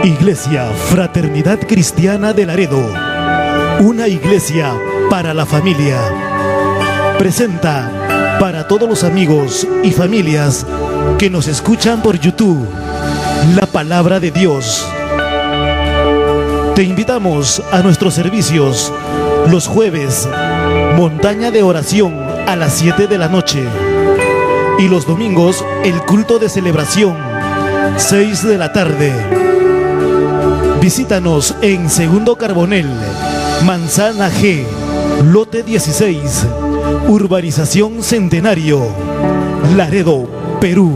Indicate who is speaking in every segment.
Speaker 1: Iglesia Fraternidad Cristiana de Laredo, una iglesia para la familia, presenta para todos los amigos y familias que nos escuchan por YouTube, la palabra de Dios. Te invitamos a nuestros servicios los jueves, montaña de oración a las 7 de la noche, y los domingos el culto de celebración, 6 de la tarde. Visítanos en Segundo Carbonel, Manzana G, lote 16, Urbanización Centenario, Laredo, Perú.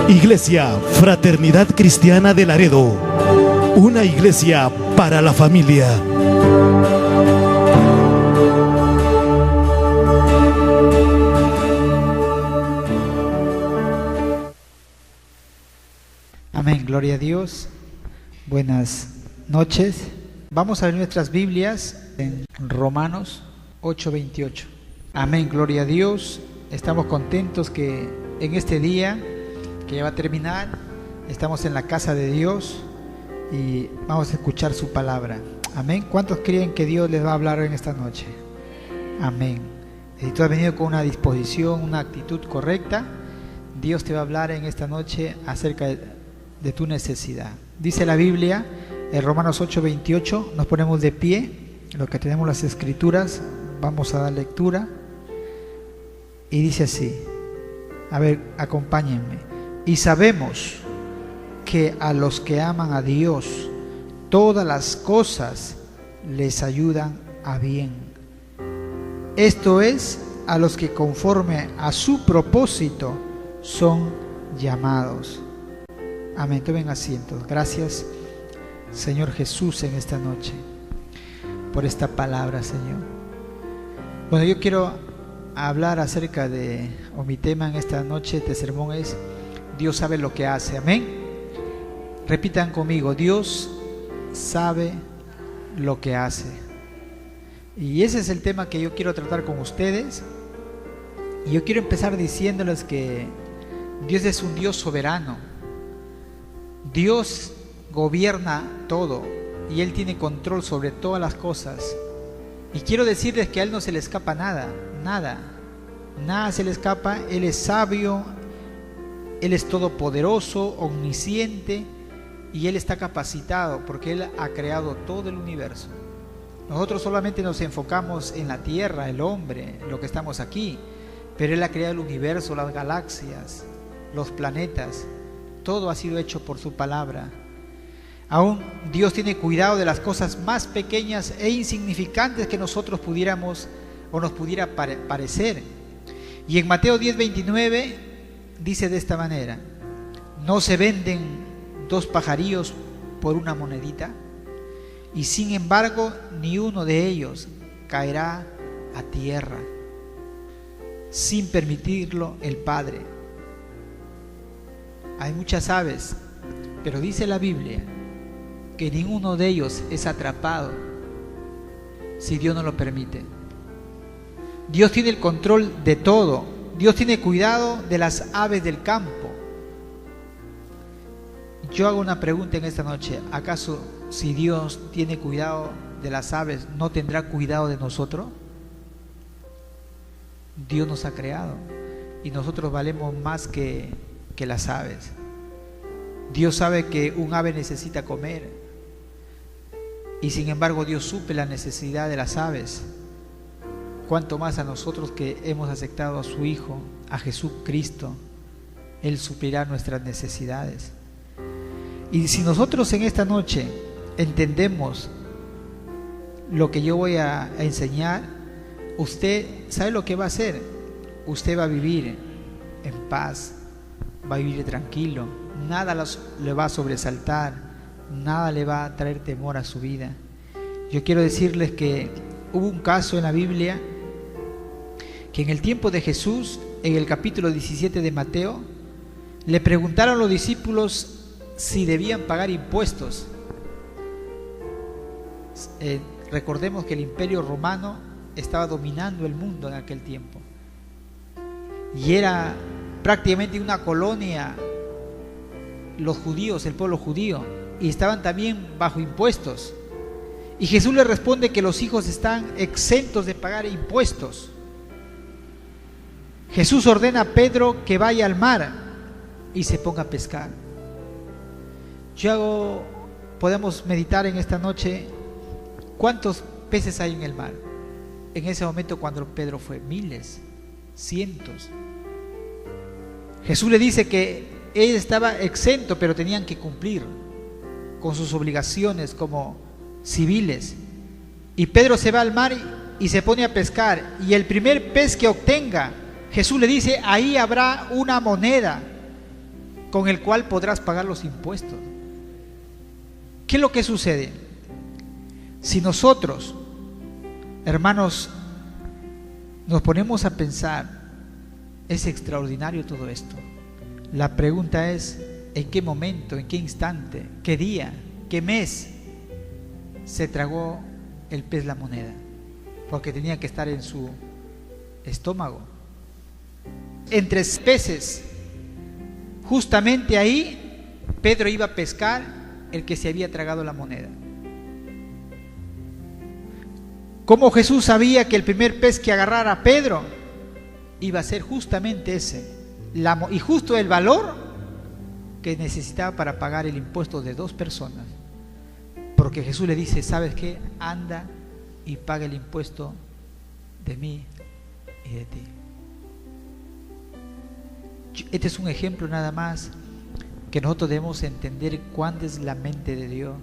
Speaker 1: Iglesia Fraternidad Cristiana de Laredo, una iglesia para la familia.
Speaker 2: Amén, gloria a Dios. Buenas noches. Vamos a ver nuestras Biblias en Romanos 8:28. Amén, gloria a Dios. Estamos contentos que en este día, que ya va a terminar, estamos en la casa de Dios y vamos a escuchar su palabra. Amén. ¿Cuántos creen que Dios les va a hablar en esta noche? Amén. Si tú has venido con una disposición, una actitud correcta, Dios te va a hablar en esta noche acerca de tu necesidad. Dice la Biblia en Romanos 8:28, nos ponemos de pie, los que tenemos las escrituras, vamos a dar lectura, y dice así, a ver, acompáñenme. Y sabemos que a los que aman a Dios, todas las cosas les ayudan a bien. Esto es, a los que conforme a su propósito son llamados. Amén. Tomen asiento. Gracias, Señor Jesús, en esta noche, por esta palabra, Señor. Bueno, yo quiero hablar acerca de, o mi tema en esta noche de sermón es, Dios sabe lo que hace. Amén. Repitan conmigo, Dios sabe lo que hace. Y ese es el tema que yo quiero tratar con ustedes. Y yo quiero empezar diciéndoles que Dios es un Dios soberano. Dios gobierna todo y Él tiene control sobre todas las cosas. Y quiero decirles que a Él no se le escapa nada, nada se le escapa. Él es sabio, Él es todopoderoso, omnisciente, y Él está capacitado porque Él ha creado todo el universo. Nosotros solamente nos enfocamos en la tierra, el hombre, lo que estamos aquí, pero Él ha creado el universo, las galaxias, los planetas. Todo ha sido hecho por su palabra. Aún Dios tiene cuidado de las cosas más pequeñas e insignificantes que nosotros pudiéramos o nos pudiera parecer. Y en Mateo 10:29 dice de esta manera: ¿no se venden 2 pajarillos por una monedita? Y sin embargo, ni uno de ellos caerá a tierra sin permitirlo el Padre. Hay muchas aves, pero dice la Biblia que ninguno de ellos es atrapado si Dios no lo permite. Dios tiene el control de todo. Dios tiene cuidado de las aves del campo. Yo hago una pregunta en esta noche: ¿acaso si Dios tiene cuidado de las aves, no tendrá cuidado de nosotros? Dios nos ha creado y nosotros valemos más que las aves. Dios sabe que un ave necesita comer y sin embargo Dios suple la necesidad de las aves. Cuanto más a nosotros que hemos aceptado a su Hijo, a Jesucristo, Él suplirá nuestras necesidades. Y si nosotros en esta noche entendemos lo que yo voy a enseñar, usted sabe lo que va a hacer. Usted va a vivir en paz, va a vivir tranquilo, nada le va a sobresaltar, nada le va a traer temor a su vida. Yo quiero decirles que hubo un caso en la Biblia que en el tiempo de Jesús, en el capítulo 17 de Mateo, le preguntaron a los discípulos si debían pagar impuestos. Recordemos que el Imperio Romano estaba dominando el mundo en aquel tiempo y era prácticamente una colonia los judíos, el pueblo judío, y estaban también bajo impuestos. Y Jesús le responde que los hijos están exentos de pagar impuestos. Jesús ordena a Pedro que vaya al mar y se ponga a pescar. Podemos meditar en esta noche cuántos peces hay en el mar. En ese momento cuando Pedro fue, miles, cientos. Jesús le dice que él estaba exento, pero tenían que cumplir con sus obligaciones como civiles. Y Pedro se va al mar y se pone a pescar, y el primer pez que obtenga, Jesús le dice, ahí habrá una moneda con el cual podrás pagar los impuestos. ¿Qué es lo que sucede? Si nosotros, hermanos, nos ponemos a pensar, es extraordinario todo esto. La pregunta es, ¿en qué momento, en qué instante, qué día, qué mes se tragó el pez la moneda? Porque tenía que estar en su estómago. Entre peces, justamente ahí Pedro iba a pescar el que se había tragado la moneda. ¿Cómo Jesús sabía que el primer pez que agarrara a Pedro iba a ser justamente ese? Y justo el valor que necesitaba para pagar el impuesto de 2 personas. Porque Jesús le dice, ¿sabes qué? Anda y paga el impuesto de mí y de ti. Este es un ejemplo nada más que nosotros debemos entender cuánta es la mente de Dios.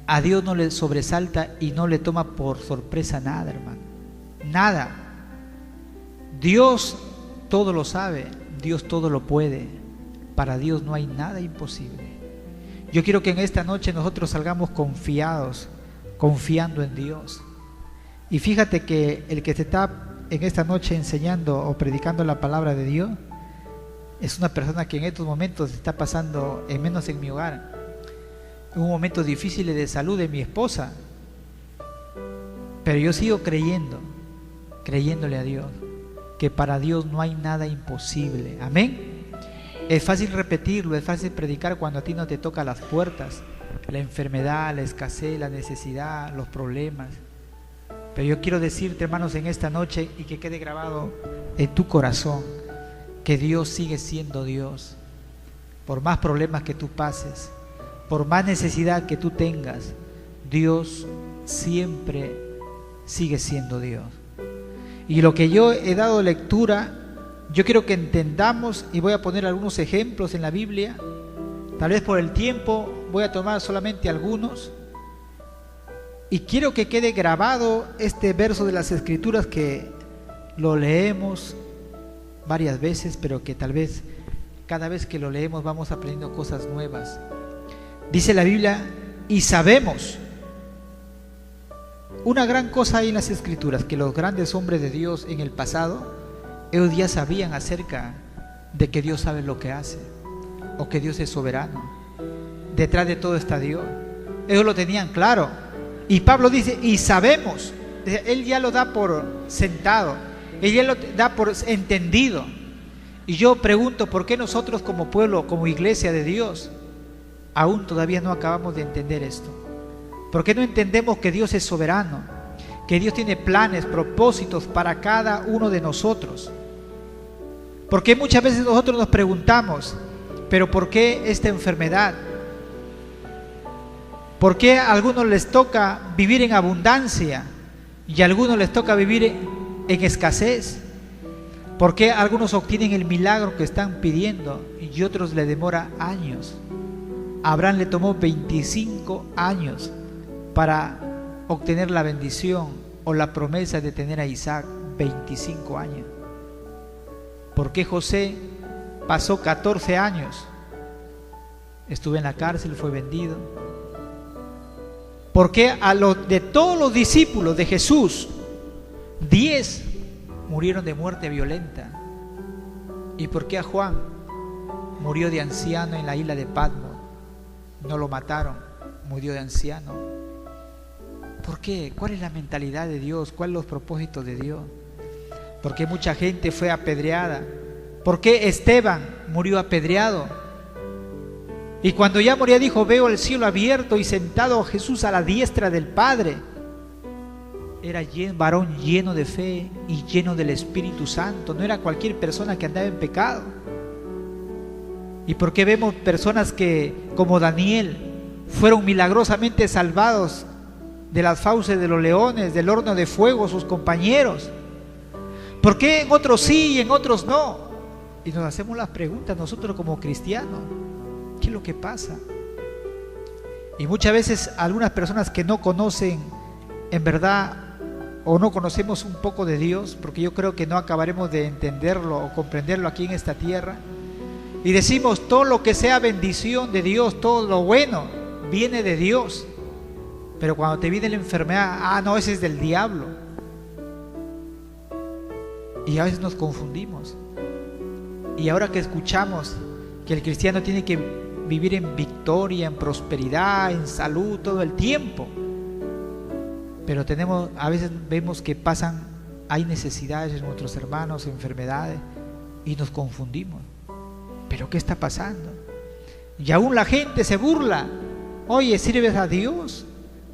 Speaker 2: A Dios no le sobresalta y no le toma por sorpresa nada, hermano. Nada. Dios todo lo sabe, Dios todo lo puede. Para Dios no hay nada imposible. Yo quiero que en esta noche nosotros salgamos confiados, confiando en Dios. Y fíjate que el que te está en esta noche enseñando o predicando la palabra de Dios es una persona que en estos momentos está pasando, en menos en mi hogar, un momento difícil de salud de mi esposa. Pero yo sigo creyéndole a Dios, que para Dios no hay nada imposible. Amén. Es fácil repetirlo, es fácil predicar cuando a ti no te toca las puertas, la enfermedad, la escasez, la necesidad, los problemas. Pero yo quiero decirte, hermanos, en esta noche, y que quede grabado en tu corazón, que Dios sigue siendo Dios. Por más problemas que tú pases, por más necesidad que tú tengas, Dios siempre sigue siendo Dios. Y lo que yo he dado lectura, yo quiero que entendamos, y voy a poner algunos ejemplos en la Biblia. Tal vez por el tiempo voy a tomar solamente algunos, y quiero que quede grabado este verso de las Escrituras, que lo leemos varias veces, pero que tal vez cada vez que lo leemos vamos aprendiendo cosas nuevas. Dice la Biblia, y sabemos una gran cosa hay en las Escrituras, que los grandes hombres de Dios en el pasado, ellos ya sabían acerca de que Dios sabe lo que hace, o que Dios es soberano. Detrás de todo está Dios. Ellos lo tenían claro. Y Pablo dice, y sabemos. Él ya lo da por sentado, él ya lo da por entendido. Y yo pregunto, ¿por qué nosotros como pueblo, como iglesia de Dios, aún todavía no acabamos de entender esto? ¿Por qué no entendemos que Dios es soberano? Que Dios tiene planes, propósitos para cada uno de nosotros. Porque muchas veces nosotros nos preguntamos, ¿pero por qué esta enfermedad? ¿Por qué a algunos les toca vivir en abundancia y a algunos les toca vivir en escasez? ¿Por qué algunos obtienen el milagro que están pidiendo y otros le demora años? A Abraham le tomó 25 años para obtener la bendición o la promesa de tener a Isaac. 25 años. ¿Por qué José pasó 14 años? Estuvo en la cárcel, fue vendido. ¿Por qué de todos los discípulos de Jesús, 10 murieron de muerte violenta? ¿Y por qué a Juan murió de anciano en la isla de Patmos? No lo mataron, murió de anciano. ¿Por qué? ¿Cuál es la mentalidad de Dios? ¿Cuáles son los propósitos de Dios? ¿Por qué mucha gente fue apedreada? ¿Por qué Esteban murió apedreado? Y cuando ya moría dijo, veo el cielo abierto y sentado Jesús a la diestra del Padre. Era varón lleno de fe y lleno del Espíritu Santo. No era cualquier persona que andaba en pecado. ¿Y por qué vemos personas que, como Daniel, fueron milagrosamente salvados de las fauces de los leones, del horno de fuego, sus compañeros? ¿Por qué en otros sí y en otros no? Y nos hacemos las preguntas nosotros como cristianos. ¿Qué es lo que pasa? Y muchas veces algunas personas que no conocen en verdad o no conocemos un poco de Dios, porque yo creo que no acabaremos de entenderlo o comprenderlo aquí en esta tierra, y decimos todo lo que sea bendición de Dios, todo lo bueno viene de Dios, pero cuando te viene la enfermedad, no, ese es del diablo. Y a veces nos confundimos. Y ahora que escuchamos que el cristiano tiene que vivir en victoria, en prosperidad, en salud todo el tiempo, pero a veces vemos que hay necesidades en nuestros hermanos, enfermedades, y nos confundimos. ¿Pero qué está pasando? Y aún la gente se burla. Oye, sirves a Dios,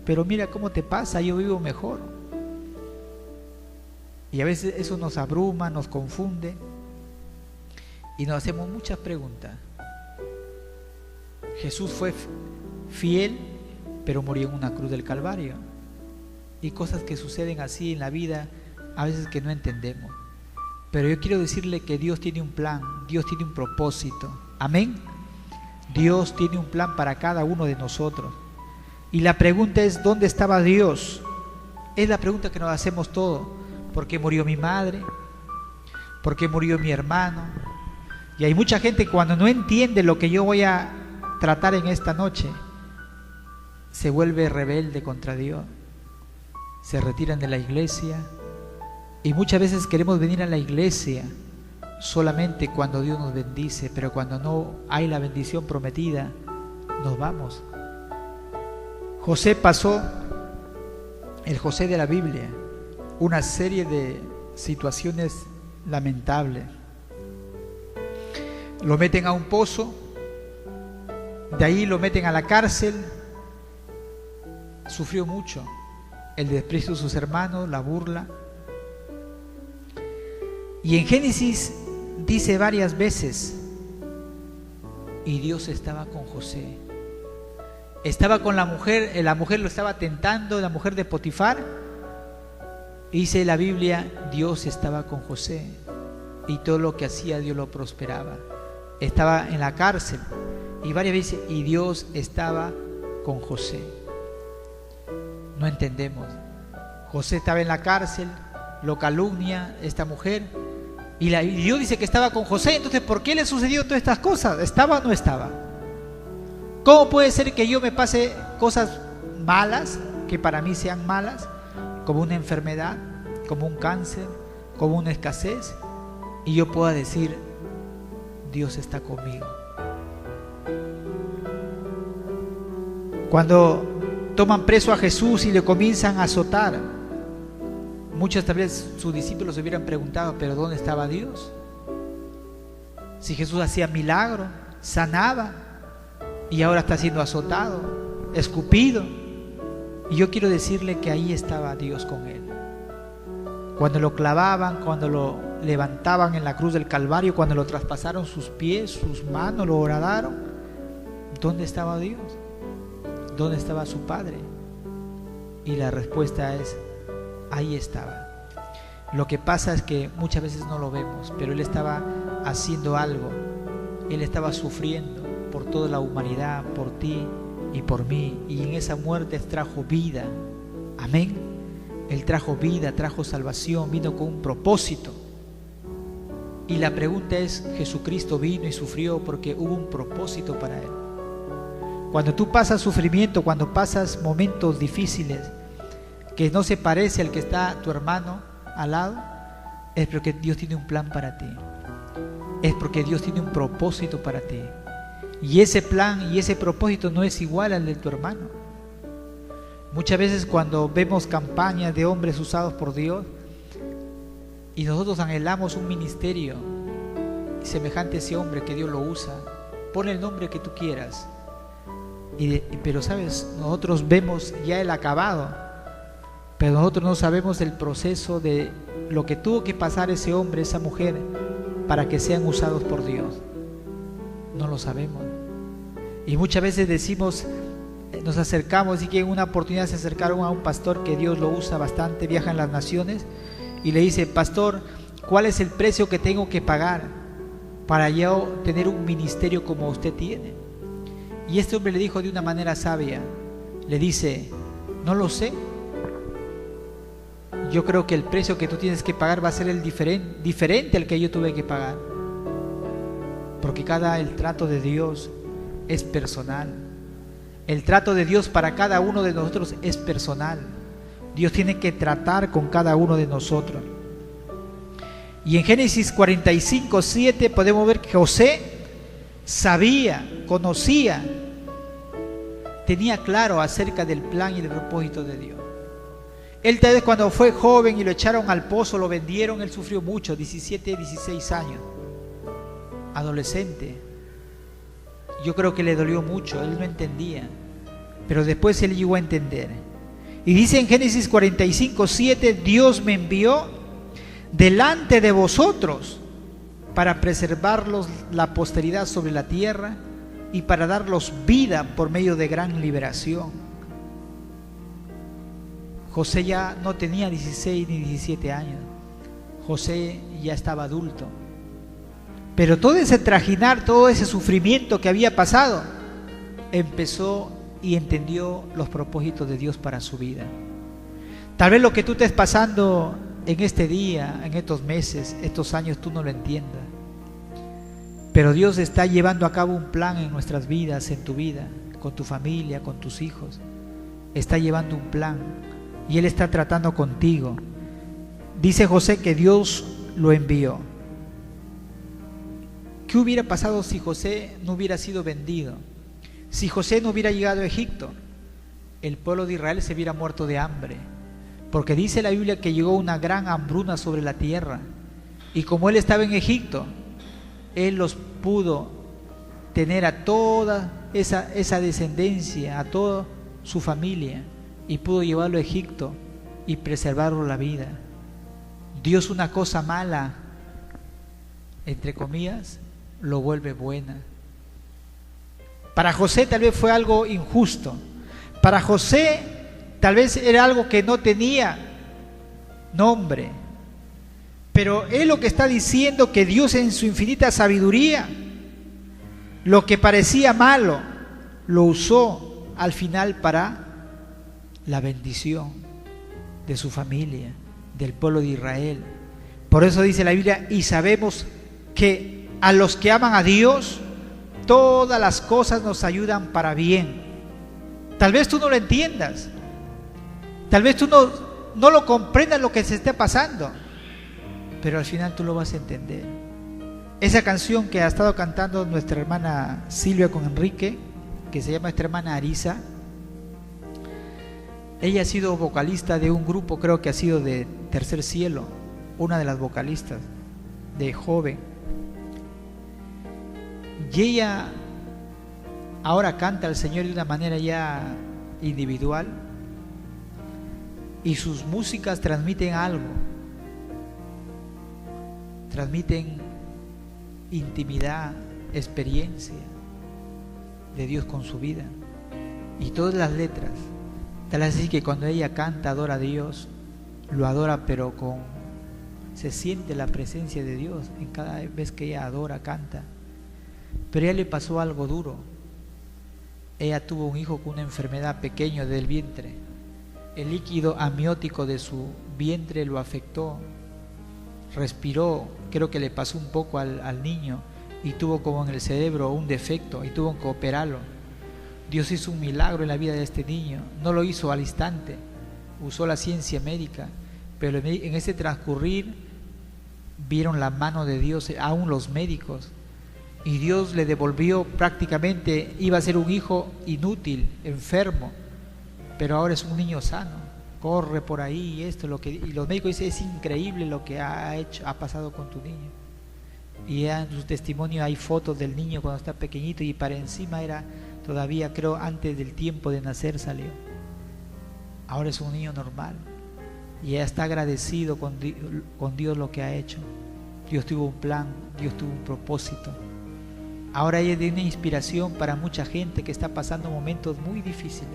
Speaker 2: pero mira cómo te pasa, yo vivo mejor. Y a veces eso nos abruma, nos confunde, y nos hacemos muchas preguntas. Jesús fue fiel, pero murió en una cruz del Calvario. Y cosas que suceden así en la vida, a veces que no entendemos. Pero yo quiero decirle que Dios tiene un plan, Dios tiene un propósito. Amén. Dios tiene un plan para cada uno de nosotros. Y la pregunta es, ¿dónde estaba Dios? Es la pregunta que nos hacemos todos. ¿Por qué murió mi madre? ¿Por qué murió mi hermano? Y hay mucha gente que cuando no entiende lo que yo voy a tratar en esta noche, se vuelve rebelde contra Dios. Se retiran de la iglesia. Y muchas veces queremos venir a la iglesia solamente cuando Dios nos bendice, pero cuando no hay la bendición prometida, nos vamos. José pasó, el José de la Biblia, una serie de situaciones lamentables. Lo meten a un pozo, de ahí lo meten a la cárcel, sufrió mucho, el desprecio de sus hermanos, la burla. Y en Génesis dice varias veces, y Dios estaba con José. Estaba con la mujer lo estaba tentando, la mujer de Potifar. Y dice la Biblia, Dios estaba con José, y todo lo que hacía Dios lo prosperaba. Estaba en la cárcel, y varias veces, y Dios estaba con José. No entendemos. José estaba en la cárcel, lo calumnia esta mujer, y Dios dice que estaba con José. Entonces, ¿por qué le sucedió todas estas cosas? ¿Estaba o no estaba? ¿Cómo puede ser que yo me pase cosas malas, que para mí sean malas, como una enfermedad, como un cáncer, como una escasez, y yo pueda decir, Dios está conmigo? Cuando toman preso a Jesús y le comienzan a azotar, muchas veces sus discípulos se hubieran preguntado, ¿pero dónde estaba Dios? Si Jesús hacía milagros, sanaba, y ahora está siendo azotado, escupido. Y yo quiero decirle que ahí estaba Dios con él. Cuando lo clavaban, cuando lo levantaban en la cruz del Calvario, cuando lo traspasaron sus pies, sus manos, lo horadaron, ¿dónde estaba Dios? ¿Dónde estaba su Padre? Y la respuesta es, ahí estaba. Lo que pasa es que muchas veces no lo vemos, pero Él estaba haciendo algo. Él estaba sufriendo por toda la humanidad, por ti y por mí, y en esa muerte trajo vida. Amén. Él trajo vida, trajo salvación, vino con un propósito. Y la pregunta es, Jesucristo vino y sufrió porque hubo un propósito para Él. Cuando tú pasas sufrimiento, cuando pasas momentos difíciles, que no se parece al que está tu hermano al lado, es porque Dios tiene un plan para ti. Es porque Dios tiene un propósito para ti. Y ese plan y ese propósito no es igual al de tu hermano. Muchas veces cuando vemos campañas de hombres usados por Dios y nosotros anhelamos un ministerio semejante a ese hombre que Dios lo usa, pon el nombre que tú quieras. Pero sabes, nosotros vemos ya el acabado, pero nosotros no sabemos el proceso de lo que tuvo que pasar ese hombre, esa mujer, para que sean usados por Dios. No lo sabemos. Y muchas veces decimos, nos acercamos, y que en una oportunidad se acercaron a un pastor que Dios lo usa bastante, viaja en las naciones, y le dice: pastor, ¿cuál es el precio que tengo que pagar para yo tener un ministerio como usted tiene? Y este hombre le dijo de una manera sabia, le dice: no lo sé, yo creo que el precio que tú tienes que pagar va a ser el diferente al que yo tuve que pagar, porque el trato de Dios es personal. El trato de Dios para cada uno de nosotros es personal. Dios tiene que tratar con cada uno de nosotros. Y en Génesis 45:7 podemos ver que José sabía, conocía, tenía claro acerca del plan y del propósito de Dios. Él tal vez cuando fue joven y lo echaron al pozo, lo vendieron, él sufrió mucho, 17, 16 años, adolescente. Yo creo que le dolió mucho, él no entendía, pero después él llegó a entender. Y dice en Génesis 45:7, Dios me envió delante de vosotros para preservarlos la posteridad sobre la tierra y para darlos vida por medio de gran liberación. José ya no tenía 16 ni 17 años, José ya estaba adulto. Pero todo ese trajinar, todo ese sufrimiento que había pasado, empezó y entendió los propósitos de Dios para su vida. Tal vez lo que tú estés pasando en este día, en estos meses, estos años, tú no lo entiendas. Pero Dios está llevando a cabo un plan en nuestras vidas, en tu vida, con tu familia, con tus hijos. Está llevando un plan y Él está tratando contigo. Dice José que Dios lo envió. ¿Qué hubiera pasado si José no hubiera sido vendido? Si José no hubiera llegado a Egipto, el pueblo de Israel se hubiera muerto de hambre, porque dice la Biblia que llegó una gran hambruna sobre la tierra, y como él estaba en Egipto, él los pudo tener a toda esa descendencia, a toda su familia, y pudo llevarlo a Egipto y preservarlo la vida. Dios una cosa mala, entre comillas, lo vuelve buena. Para José tal vez fue algo injusto. Para José tal vez era algo que no tenía nombre. Pero él lo que está diciendo, que Dios en su infinita sabiduría, lo que parecía malo, lo usó al final para la bendición de su familia, del pueblo de Israel. Por eso dice la Biblia, y sabemos que a los que aman a Dios, todas las cosas nos ayudan para bien. Tal vez tú no lo entiendas, tal vez tú no lo comprendas lo que se esté pasando, pero al final tú lo vas a entender. Esa canción que ha estado cantando nuestra hermana Silvia con Enrique, que se llama nuestra hermana Arisa, ella ha sido vocalista de un grupo, creo que ha sido de Tercer Cielo, una de las vocalistas de joven. Y ella ahora canta al Señor de una manera ya individual, y sus músicas transmiten algo, transmiten intimidad, experiencia de Dios con su vida. Y todas las letras, tal así que cuando ella canta, adora a Dios, lo adora, pero se siente la presencia de Dios en cada vez que ella adora, canta. Pero a ella le pasó algo duro. Ella tuvo un hijo con una enfermedad pequeña del vientre. El líquido amniótico de su vientre lo afectó. Respiró, creo que le pasó un poco al niño, y tuvo como en el cerebro un defecto y tuvo que operarlo. Dios hizo un milagro en la vida de este niño. No lo hizo al instante, usó la ciencia médica, pero en ese transcurrir vieron la mano de Dios, aún los médicos. Y Dios le devolvió, prácticamente iba a ser un hijo inútil, enfermo, pero ahora es un niño sano, corre por ahí y los médicos dicen, es increíble lo que ha pasado con tu niño. Y ya en su testimonio hay fotos del niño cuando está pequeñito y para encima era todavía, creo, antes del tiempo de nacer salió. Ahora es un niño normal y ella está agradecido con Dios lo que ha hecho. Dios tuvo un plan, Dios tuvo un propósito. Ahora ella es de una inspiración para mucha gente que está pasando momentos muy difíciles.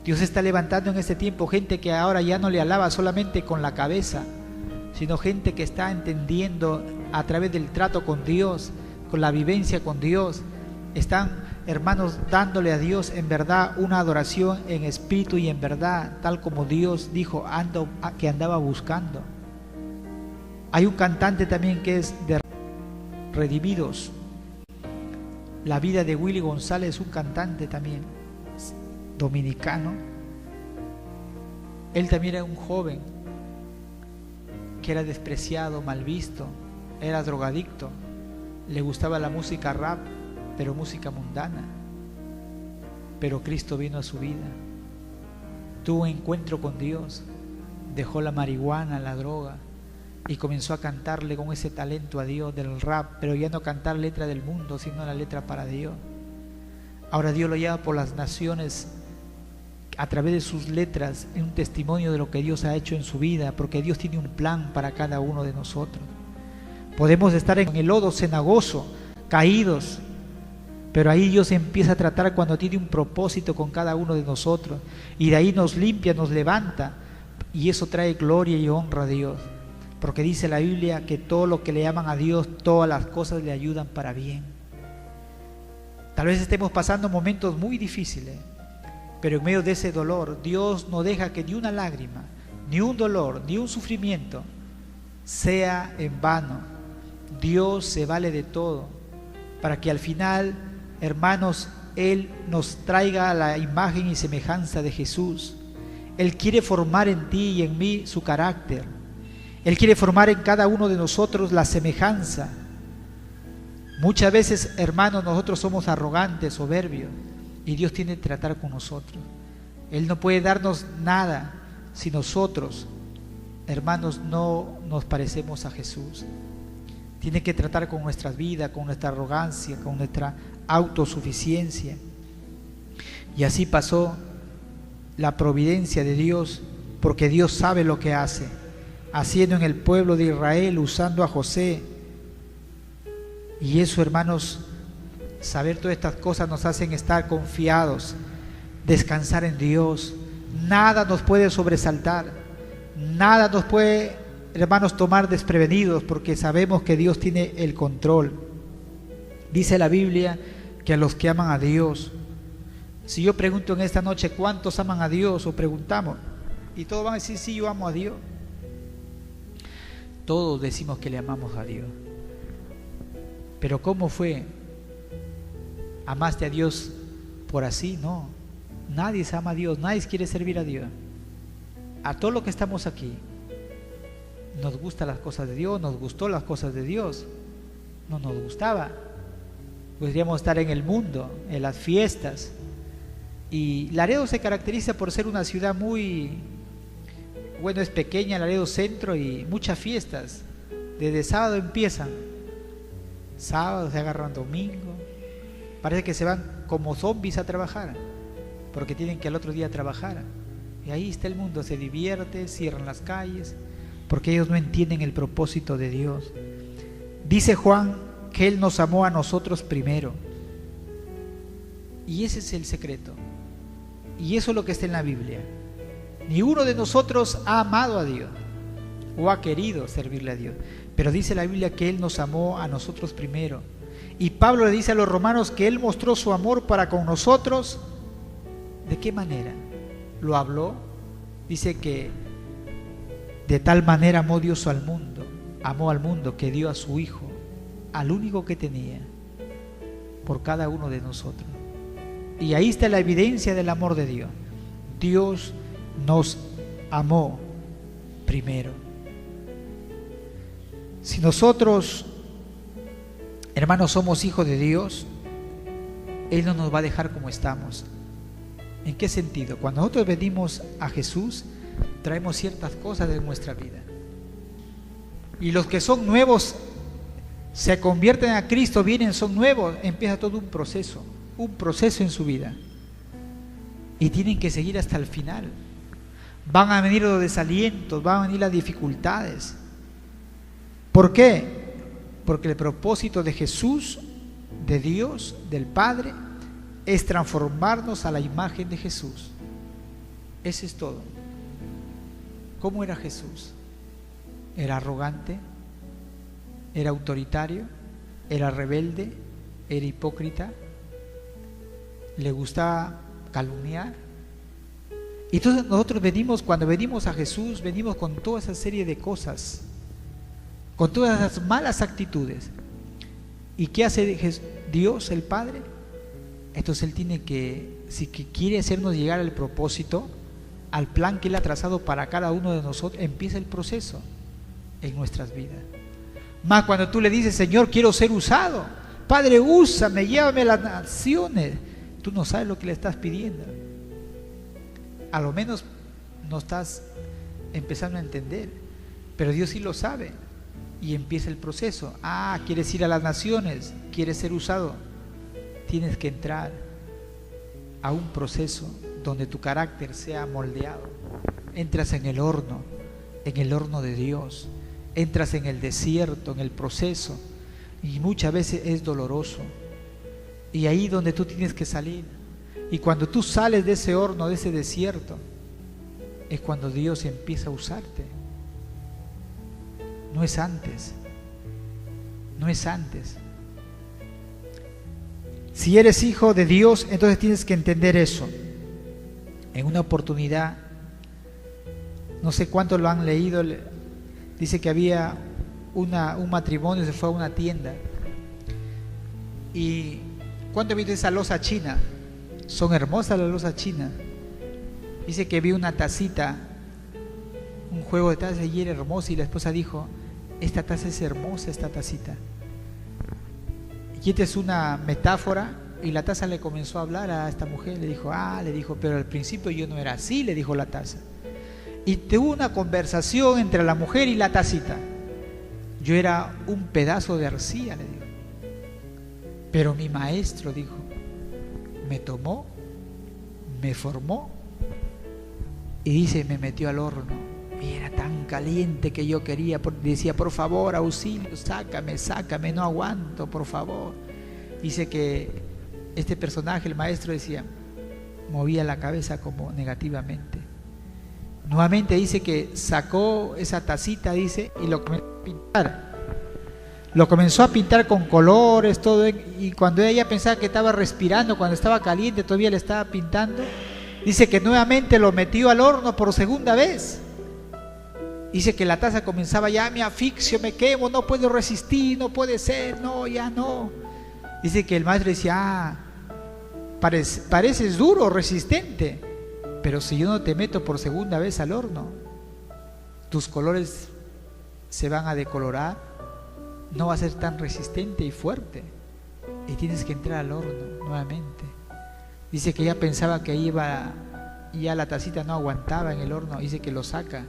Speaker 2: Dios está levantando en este tiempo gente que ahora ya no le alaba solamente con la cabeza, sino gente que está entendiendo a través del trato con Dios, con la vivencia con Dios. Están, hermanos, dándole a Dios en verdad una adoración en espíritu y en verdad, tal como Dios dijo que andaba buscando. Hay un cantante también que es de Redimidos. La vida de Willy González, un cantante también dominicano. Él también era un joven que era despreciado, mal visto, era drogadicto, le gustaba la música rap, pero música mundana. Pero Cristo vino a su vida, tuvo un encuentro con Dios, dejó la marihuana, la droga y comenzó a cantarle con ese talento a Dios del rap, pero ya no cantar letra del mundo, sino la letra para Dios. Ahora Dios lo lleva por las naciones a través de sus letras, en un testimonio de lo que Dios ha hecho en su vida, porque Dios tiene un plan para cada uno de nosotros. Podemos estar en el lodo cenagoso, caídos, pero ahí Dios empieza a tratar cuando tiene un propósito con cada uno de nosotros, y de ahí nos limpia, nos levanta, y eso trae gloria y honra a Dios, porque dice la Biblia que todo lo que le llaman a Dios, todas las cosas le ayudan para bien. Tal vez estemos pasando momentos muy difíciles, pero en medio de ese dolor, Dios no deja que ni una lágrima, ni un dolor, ni un sufrimiento sea en vano. Dios se vale de todo para que al final, hermanos, Él nos traiga a la imagen y semejanza de Jesús. Él quiere formar en ti y en mí su carácter. Él quiere formar en cada uno de nosotros la semejanza. Muchas veces, hermanos, nosotros somos arrogantes, soberbios, y Dios tiene que tratar con nosotros. Él no puede darnos nada si nosotros, hermanos, no nos parecemos a Jesús. Tiene que tratar con nuestras vidas, con nuestra arrogancia, con nuestra autosuficiencia. Y así pasó la providencia de Dios, porque Dios sabe lo que hace, haciendo en el pueblo de Israel, usando a José. Y eso, hermanos, saber todas estas cosas nos hacen estar confiados, descansar en Dios. Nada nos puede sobresaltar, nada nos puede, hermanos, tomar desprevenidos, porque sabemos que Dios tiene el control. Dice la Biblia que a los que aman a Dios, si yo pregunto en esta noche cuántos aman a Dios, o preguntamos, y todos van a decir sí, yo amo a Dios. Todos decimos que le amamos a Dios, pero ¿cómo fue? ¿Amaste a Dios por así? No, nadie se ama a Dios, nadie quiere servir a Dios. A todos los que estamos aquí nos gustan las cosas de Dios, nos gustó las cosas de Dios. No nos gustaba, podríamos estar en el mundo, en las fiestas. Y Laredo se caracteriza por ser una ciudad muy, bueno, es pequeña, Laredo Centro, y muchas fiestas. Desde sábado empiezan, sábado se agarran domingo, parece que se van como zombies a trabajar, porque tienen que al otro día trabajar. Y ahí está el mundo, se divierte, cierran las calles, porque ellos no entienden el propósito de Dios. Dice Juan que Él nos amó a nosotros primero. Y ese es el secreto. Y eso es lo que está en la Biblia. Ni uno de nosotros ha amado a Dios o ha querido servirle a Dios, pero dice la Biblia que Él nos amó a nosotros primero. Y Pablo le dice a los romanos que Él mostró su amor para con nosotros. ¿De qué manera? Lo habló. Dice que de tal manera amó Dios al mundo que dio a su Hijo, al único que tenía, por cada uno de nosotros. Y ahí está la evidencia del amor de Dios. Dios nos amó primero. Si nosotros, hermanos, somos hijos de Dios, Él no nos va a dejar como estamos. ¿En qué sentido? Cuando nosotros venimos a Jesús, traemos ciertas cosas de nuestra vida. Y los que son nuevos se convierten a Cristo, vienen, son nuevos, empieza todo un proceso en su vida. Y tienen que seguir hasta el final. Van a venir los desalientos, van a venir las dificultades. ¿Por qué? Porque el propósito de Jesús, de Dios, del Padre, es transformarnos a la imagen de Jesús. Ese es todo. ¿Cómo era Jesús? ¿Era arrogante? ¿Era autoritario? ¿Era rebelde? ¿Era hipócrita? ¿Le gustaba calumniar? Y entonces nosotros venimos, cuando venimos a Jesús, venimos con toda esa serie de cosas, con todas esas malas actitudes. ¿Y qué hace Dios, el Padre? Entonces Él tiene que, si quiere hacernos llegar al propósito, al plan que Él ha trazado para cada uno de nosotros, empieza el proceso en nuestras vidas. Más cuando tú le dices, Señor, quiero ser usado, Padre, úsame, llévame a las naciones, tú no sabes lo que le estás pidiendo. A lo menos no estás empezando a entender, pero Dios sí lo sabe. Y empieza el proceso. ¿Quieres ir a las naciones? ¿Quieres ser usado? Tienes que entrar a un proceso donde tu carácter sea moldeado. Entras en el horno de Dios. Entras en el desierto, en el proceso. Y muchas veces es doloroso. Y ahí donde tú tienes que salir. Y cuando tú sales de ese horno, de ese desierto, es cuando Dios empieza a usarte. No es antes. No es antes. Si eres hijo de Dios, entonces tienes que entender eso. En una oportunidad, no sé cuántos lo han leído, dice que había un matrimonio, se fue a una tienda. ¿Y cuánto viste esa loza china? Son hermosas las losas chinas. Dice que vi una tacita, un juego de tazas, y era hermosa, y la esposa dijo, esta taza es hermosa, esta tacita. Y esta es una metáfora, y la taza le comenzó a hablar a esta mujer, le dijo, pero al principio yo no era así, le dijo la taza. Y tuvo una conversación entre la mujer y la tacita. Yo era un pedazo de arcilla, le dijo. Pero mi maestro, dijo, me tomó, me formó y dice, me metió al horno. Y era tan caliente que yo quería, decía, por favor, auxilio, sácame, no aguanto, por favor. Dice que este personaje, el maestro, decía, movía la cabeza como negativamente. Nuevamente dice que sacó esa tacita, dice, y lo comenzó a pintar. Lo comenzó a pintar con colores, todo, y cuando ella pensaba que estaba respirando, cuando estaba caliente, todavía le estaba pintando. Dice que nuevamente lo metió al horno por segunda vez. Dice que la taza comenzaba, ya me asfixio, me quemo, no puedo resistir, no puede ser, no, ya no. Dice que el maestro decía, pareces duro, resistente, pero si yo no te meto por segunda vez al horno, tus colores se van a decolorar, no va a ser tan resistente y fuerte, y tienes que entrar al horno nuevamente. Dice que ella pensaba que iba, ya la tacita no aguantaba en el horno. Dice que lo saca,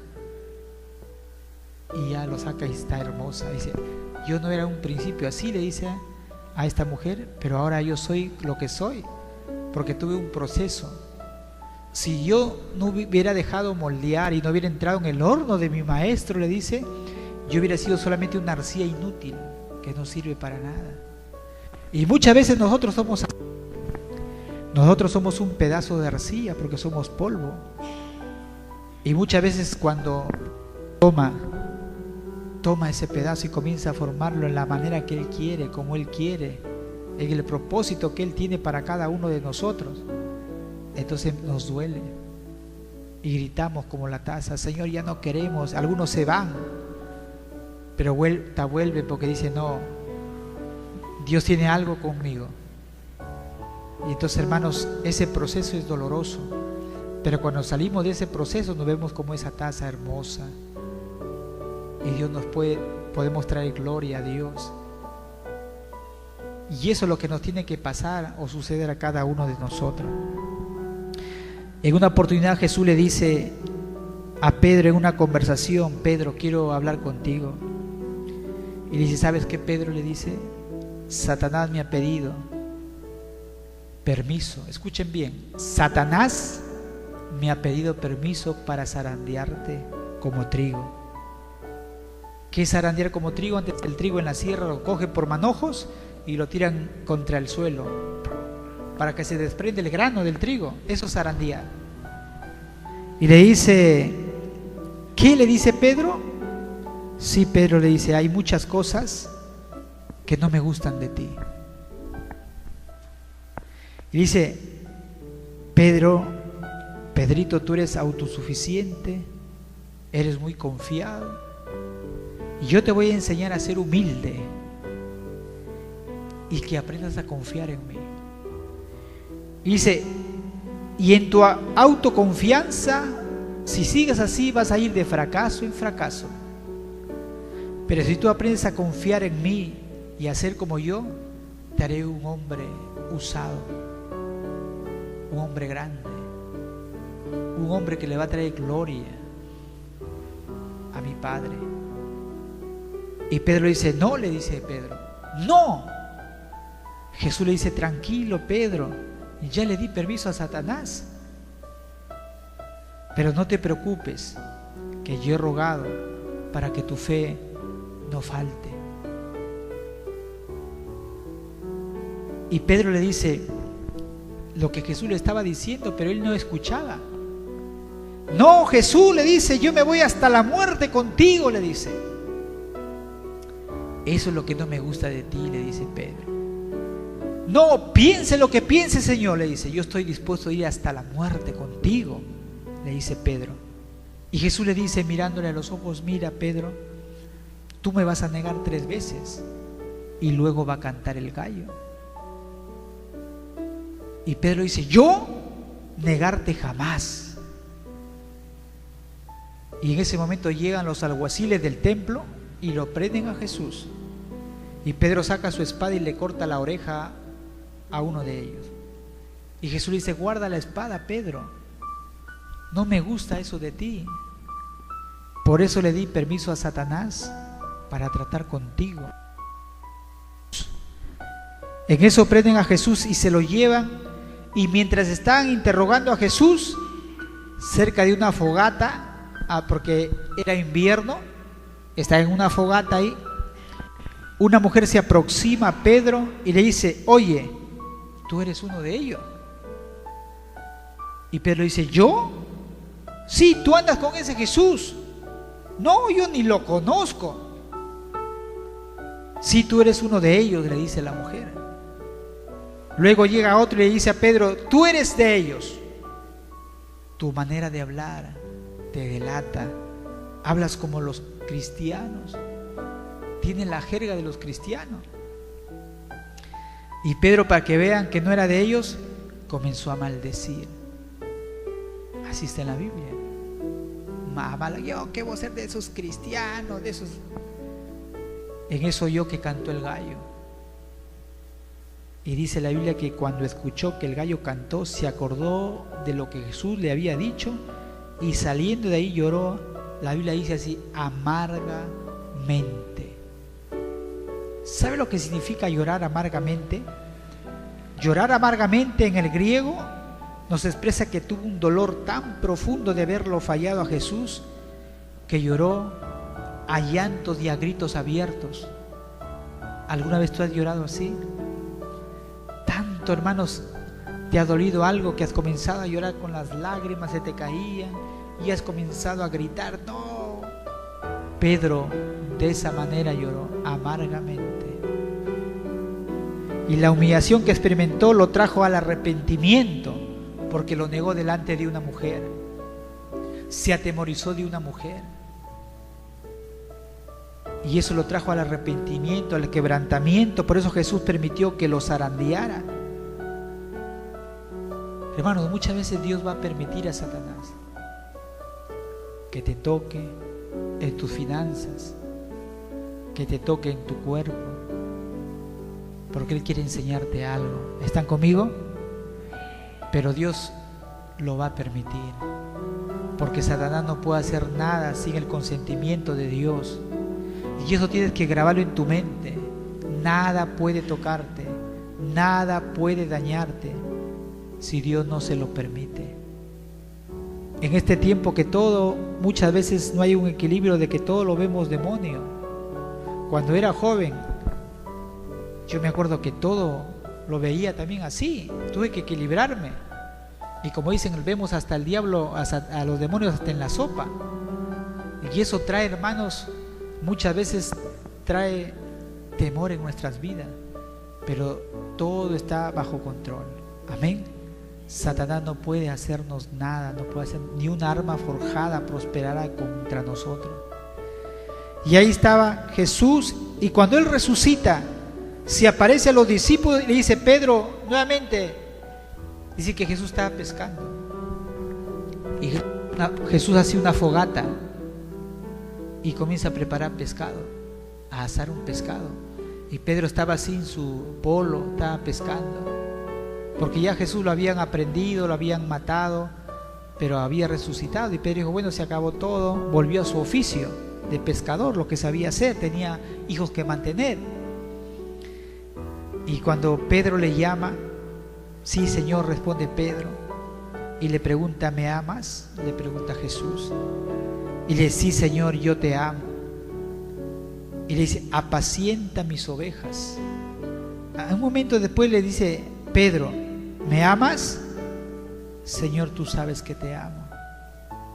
Speaker 2: y ya lo saca y está hermosa. Dice, yo no era un principio así, le dice a esta mujer, pero ahora yo soy lo que soy, porque tuve un proceso. Si yo no hubiera dejado moldear y no hubiera entrado en el horno de mi maestro, le dice, yo hubiera sido solamente una arcilla inútil que no sirve para nada. Y muchas veces nosotros somos un pedazo de arcilla porque somos polvo. Y muchas veces cuando toma ese pedazo y comienza a formarlo en la manera que Él quiere, como Él quiere, en el propósito que Él tiene para cada uno de nosotros, entonces nos duele y gritamos como la taza, Señor, ya no queremos. Algunos se van, pero vuelven porque dicen, no, Dios tiene algo conmigo. Y entonces, hermanos, ese proceso es doloroso, pero cuando salimos de ese proceso nos vemos como esa taza hermosa, y Dios podemos traer gloria a Dios. Y eso es lo que nos tiene que pasar o suceder a cada uno de nosotros. En una oportunidad Jesús le dice a Pedro en una conversación, Pedro, quiero hablar contigo. Y le dice, ¿sabes qué, Pedro? Le dice, Satanás me ha pedido permiso. Escuchen bien, Satanás me ha pedido permiso para zarandearte como trigo. ¿Qué es zarandear como trigo? Antes el trigo en la sierra lo cogen por manojos y lo tiran contra el suelo para que se desprende el grano del trigo. Eso es zarandear. Y le dice, ¿qué le dice Pedro? Sí, Pedro le dice, hay muchas cosas que no me gustan de ti. Y dice, Pedrito, tú eres autosuficiente, eres muy confiado, y yo te voy a enseñar a ser humilde y que aprendas a confiar en mí. Y dice, y en tu autoconfianza, si sigues así, vas a ir de fracaso en fracaso. Pero si tú aprendes a confiar en mí y a ser como yo, te haré un hombre usado, un hombre grande, un hombre que le va a traer gloria a mi Padre. Y Pedro dice, no, le dice Pedro, no. Jesús le dice, tranquilo, Pedro, ya le di permiso a Satanás, pero no te preocupes, que yo he rogado para que tu fe no falte. Y Pedro le dice lo que Jesús le estaba diciendo, pero él no escuchaba. No, Jesús, le dice, yo me voy hasta la muerte contigo, le dice. Eso es lo que no me gusta de ti, le dice Pedro. No, piense lo que piense, Señor, le dice, yo estoy dispuesto a ir hasta la muerte contigo, le dice Pedro. Y Jesús le dice, mirándole a los ojos, mira, Pedro, tú me vas a negar 3 veces y luego va a cantar el gallo. Y Pedro dice, yo negarte jamás. Y en ese momento llegan los alguaciles del templo y lo prenden a Jesús. Y Pedro saca su espada y le corta la oreja a uno de ellos. Y Jesús le dice, guarda la espada, Pedro, no me gusta eso de ti. Por eso le di permiso a Satanás para tratar contigo. En eso prenden a Jesús y se lo llevan. Y mientras están interrogando a Jesús cerca de una fogata, porque era invierno, está en una fogata ahí, una mujer se aproxima a Pedro y le dice, oye, tú eres uno de ellos. Y Pedro dice, ¿yo? Sí, tú andas con ese Jesús. No, yo ni lo conozco. Sí, tú eres uno de ellos, le dice la mujer. Luego llega otro y le dice a Pedro, tú eres de ellos. Tu manera de hablar te delata. Hablas como los cristianos. Tienes la jerga de los cristianos. Y Pedro, para que vean que no era de ellos, comenzó a maldecir. Así está en la Biblia. Yo qué voy a ser de esos cristianos, de esos. En eso oyó que cantó el gallo. Y dice la Biblia que cuando escuchó que el gallo cantó, se acordó de lo que Jesús le había dicho y saliendo de ahí lloró. La Biblia dice así, amargamente. ¿Sabe lo que significa llorar amargamente? Llorar amargamente en el griego nos expresa que tuvo un dolor tan profundo de haberlo fallado a Jesús que lloró a llantos y a gritos abiertos. ¿Alguna vez tú has llorado así? Tanto, hermanos, te ha dolido algo que has comenzado a llorar con las lágrimas, se te caían y has comenzado a gritar, no. Pedro de esa manera lloró amargamente. Y la humillación que experimentó lo trajo al arrepentimiento, porque lo negó delante de una mujer. Se atemorizó de una mujer. Y eso lo trajo al arrepentimiento, al quebrantamiento. Por eso Jesús permitió que lo zarandeara. Hermanos, muchas veces Dios va a permitir a Satanás que te toque en tus finanzas, que te toque en tu cuerpo, porque Él quiere enseñarte algo. ¿Están conmigo? Pero Dios lo va a permitir, porque Satanás no puede hacer nada sin el consentimiento de Dios. Y eso tienes que grabarlo en tu mente. Nada puede tocarte, nada puede dañarte si Dios no se lo permite. En este tiempo que todo, muchas veces no hay un equilibrio, de que todo lo vemos demonio. Cuando era joven, yo me acuerdo que todo lo veía también así. Tuve que equilibrarme. Y como dicen, vemos hasta el diablo, a los demonios hasta en la sopa. Y eso trae, hermanos, muchas veces trae temor en nuestras vidas. Pero todo está bajo control. Amén. Satanás no puede hacernos nada, no puede hacer ni una arma forjada prosperará contra nosotros. Y ahí estaba Jesús, y cuando Él resucita, se aparece a los discípulos y le dice: Pedro, nuevamente, dice que Jesús estaba pescando. Y Jesús hace una fogata y comienza a preparar pescado, a asar un pescado. Y Pedro estaba así en su polo, estaba pescando. Porque ya Jesús lo habían aprendido, lo habían matado, pero había resucitado. Y Pedro dijo: bueno, se acabó todo. Volvió a su oficio de pescador, lo que sabía hacer. Tenía hijos que mantener. Y cuando Pedro le llama: sí, Señor, responde Pedro. Y le pregunta: ¿me amas? Le pregunta Jesús. Y le dice: sí, Señor, yo te amo. Y le dice: apacienta mis ovejas. Un momento después le dice: Pedro, ¿me amas? Señor, tú sabes que te amo.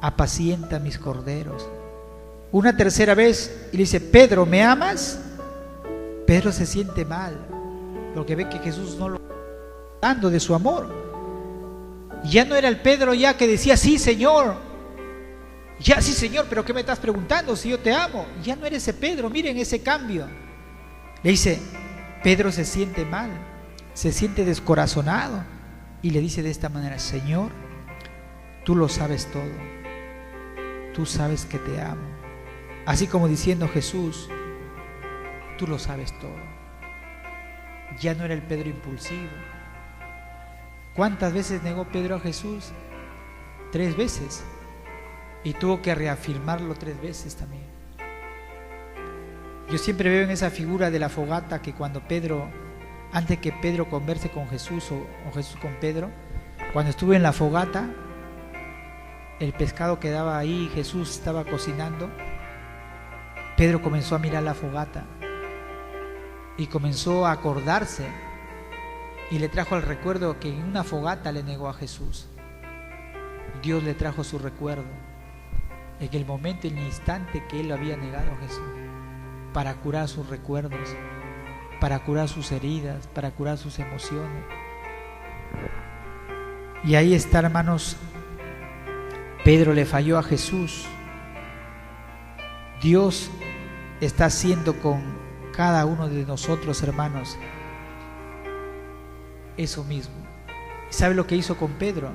Speaker 2: Apacienta mis corderos. Una tercera vez y le dice: Pedro, ¿me amas? Pedro se siente mal, porque ve que Jesús no lo está dando de su amor. Ya no era el Pedro ya que decía: sí, Señor. Ya, sí, Señor, pero ¿qué me estás preguntando si yo te amo? Ya no era ese Pedro. Miren ese cambio. Le dice: Pedro se siente mal, se siente descorazonado, y le dice de esta manera: Señor, tú lo sabes todo, tú sabes que te amo. Así como diciendo: Jesús, tú lo sabes todo. Ya no era el Pedro impulsivo. ¿Cuántas veces negó Pedro a Jesús? 3 veces. Y tuvo que reafirmarlo 3 veces también. Yo siempre veo en esa figura de la fogata que cuando Pedro, antes que Pedro converse con Jesús o Jesús con Pedro, cuando estuvo en la fogata, el pescado quedaba ahí, Jesús estaba cocinando, Pedro comenzó a mirar la fogata y comenzó a acordarse, y le trajo al recuerdo que en una fogata le negó a Jesús. Dios le trajo su recuerdo en el momento, en el instante que él lo había negado a Jesús, para curar sus recuerdos, para curar sus heridas, para curar sus emociones. Y ahí está, hermanos, Pedro le falló a Jesús. Dios está haciendo con cada uno de nosotros, hermanos, eso mismo. ¿Sabe lo que hizo con Pedro?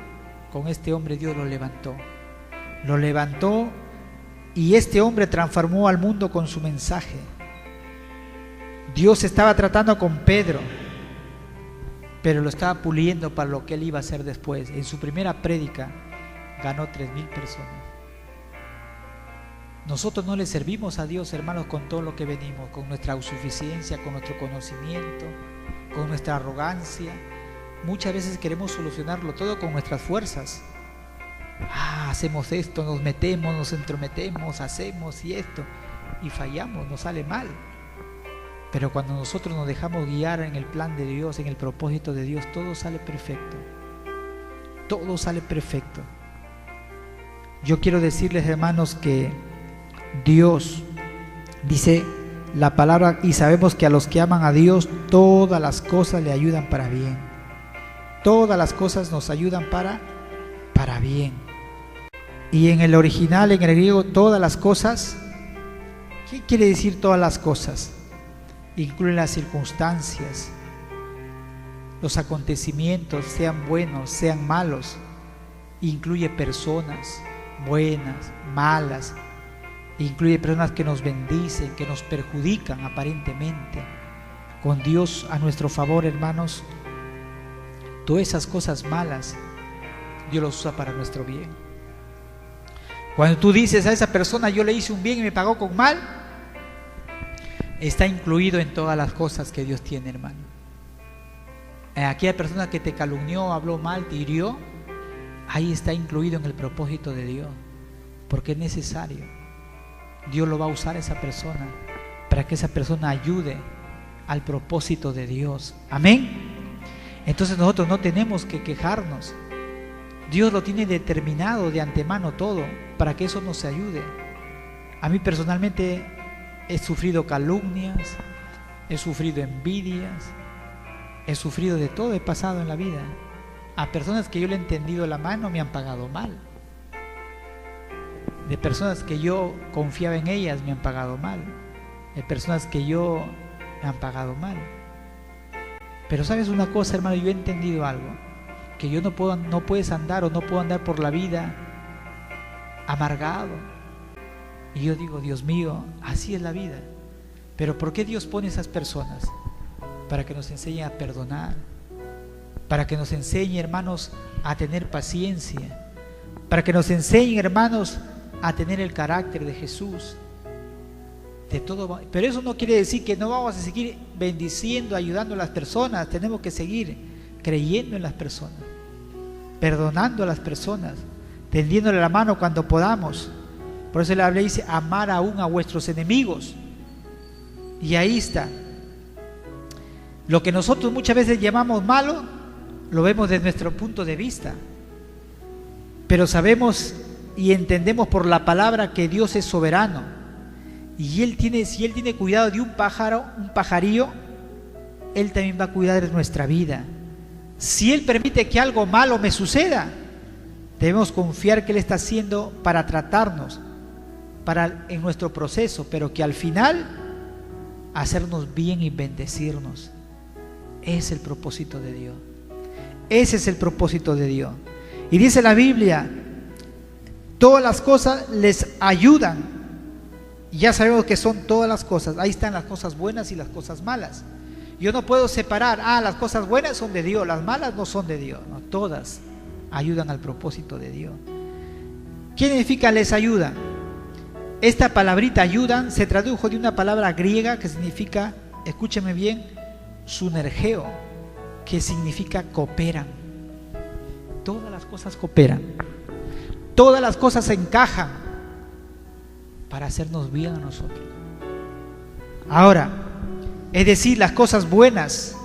Speaker 2: Con este hombre Dios lo levantó. Lo levantó, y este hombre transformó al mundo con su mensaje. Dios estaba tratando con Pedro, pero lo estaba puliendo para lo que él iba a hacer después. En su primera prédica ganó 3,000 personas. Nosotros no le servimos a Dios, hermanos, con todo lo que venimos, con nuestra autosuficiencia, con nuestro conocimiento, con nuestra arrogancia. Muchas veces queremos solucionarlo todo con nuestras fuerzas. Hacemos esto, nos metemos, nos entrometemos, hacemos y esto, y fallamos, nos sale mal. Pero cuando nosotros nos dejamos guiar en el plan de Dios, en el propósito de Dios, todo sale perfecto. Todo sale perfecto. Yo quiero decirles, hermanos, que Dios dice la palabra, y sabemos que a los que aman a Dios todas las cosas le ayudan para bien. Todas las cosas nos ayudan para bien. Y en el original, en el griego, todas las cosas, ¿qué quiere decir todas las cosas? Incluye las circunstancias, los acontecimientos, sean buenos, sean malos. Incluye personas buenas, malas. Incluye personas que nos bendicen, que nos perjudican aparentemente. Con Dios a nuestro favor, hermanos, todas esas cosas malas Dios los usa para nuestro bien. Cuando tú dices a esa persona: yo le hice un bien y me pagó con mal, está incluido en todas las cosas que Dios tiene, hermano. Aquella persona que te calumnió, habló mal, te hirió, ahí está incluido en el propósito de Dios, porque es necesario. Dios lo va a usar a esa persona para que esa persona ayude al propósito de Dios. Amén. Entonces nosotros no tenemos que quejarnos. Dios lo tiene determinado de antemano todo para que eso nos ayude. A mí personalmente he sufrido calumnias, he sufrido envidias, he sufrido de todo, he pasado en la vida. A personas que yo le he tendido la mano me han pagado mal. De personas que yo confiaba en ellas me han pagado mal. De personas que yo me han pagado mal. Pero sabes una cosa, hermano, yo he entendido algo, que yo no puedes andar o no puedo andar por la vida amargado. Y yo digo, Dios mío, así es la vida. Pero ¿por qué Dios pone esas personas? Para que nos enseñe a perdonar, para que nos enseñe, hermanos, a tener paciencia, para que nos enseñe, hermanos, a tener el carácter de Jesús. De todo, pero eso no quiere decir que no vamos a seguir bendiciendo, ayudando a las personas. Tenemos que seguir creyendo en las personas, perdonando a las personas, tendiéndole la mano cuando podamos. Por eso la Biblia dice, amar aún a vuestros enemigos. Y ahí está. Lo que nosotros muchas veces llamamos malo, lo vemos desde nuestro punto de vista. Pero sabemos y entendemos por la palabra que Dios es soberano. Y si Él tiene cuidado de un pajarillo, Él también va a cuidar de nuestra vida. Si Él permite que algo malo me suceda, debemos confiar que Él está haciendo para tratarnos, en nuestro proceso, pero que al final hacernos bien y bendecirnos. Es el propósito de Dios. Ese es el propósito de Dios. Y dice la Biblia, todas las cosas les ayudan. Y ya sabemos que son todas las cosas. Ahí están las cosas buenas y las cosas malas. Yo no puedo separar, las cosas buenas son de Dios, las malas no son de Dios. No, todas ayudan al propósito de Dios. ¿Qué significa les ayudan? Esta palabrita ayudan se tradujo de una palabra griega que significa, escúcheme bien, sunergeo, que significa cooperan. Todas las cosas cooperan. Todas las cosas se encajan para hacernos bien a nosotros. Ahora, es decir, las cosas buenas